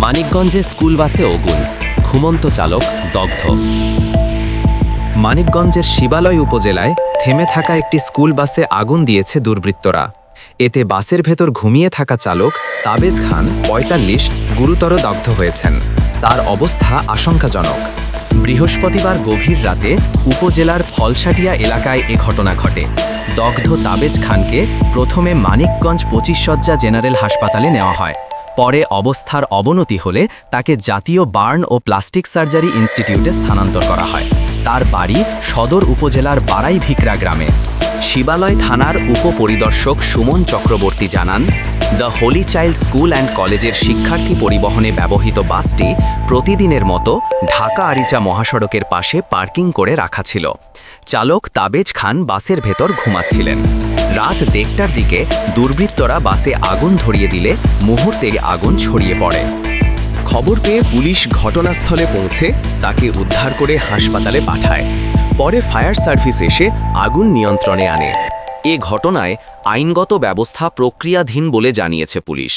মানিকগঞ্জে স্কুল বাসে আগুন, ঘুমন্ত চালক দগ্ধ। মানিকগঞ্জের শিবালয় উপজেলায় থেমে থাকা একটি স্কুল বাসে আগুন দিয়েছে দুর্বৃত্তরা। এতে বাসের ভেতর ঘুমিয়ে থাকা চালক তাবেজ খান ৪৫ গুরুতর দগ্ধ হয়েছেন। তার অবস্থা আশঙ্কাজনক। বৃহস্পতিবার গভীর রাতে উপজেলার ফলসাটিয়া এলাকায় এ ঘটনা ঘটে। দগ্ধ তাবেজ খানকে প্রথমে মানিকগঞ্জ ২৫ শয্যা জেনারেল হাসপাতালে নেওয়া হয়। পরে অবস্থার অবনতি হলে তাকে জাতীয় বার্ন ও প্লাস্টিক সার্জারি ইনস্টিটিউটে স্থানান্তর করা হয়। তার বাড়ি সদর উপজেলার বারাই ভিকরা গ্রামে। শিবালয় থানার উপপরিদর্শক সুমন চক্রবর্তী জানান, the Holi child school and কলেজের শিক্ষার্থী পরিবহনে ব্যবহৃত বাসটি প্রতিদিনের মতো ঢাকা আরিচা মহাসড়কের পাশে পার্কিং করে রাখা ছিল। চালক তাবেজ খান বাসের ভেতর ঘুমাচ্ছিলেন। রাত ১:৩০টার দিকে দুর্বৃত্তরা বাসে আগুন ধরিয়ে দিলে মুহূর্তে আগুন ছড়িয়ে পড়ে। খবর পেয়ে পুলিশ ঘটনাস্থলে পৌঁছে তাকে উদ্ধার করে হাসপাতালে পাঠায়। পরে ফায়ার সার্ভিস এসে আগুন নিয়ন্ত্রণে আনে। এ ঘটনায় আইনগত ব্যবস্থা প্রক্রিয়াধীন বলে জানিয়েছে পুলিশ।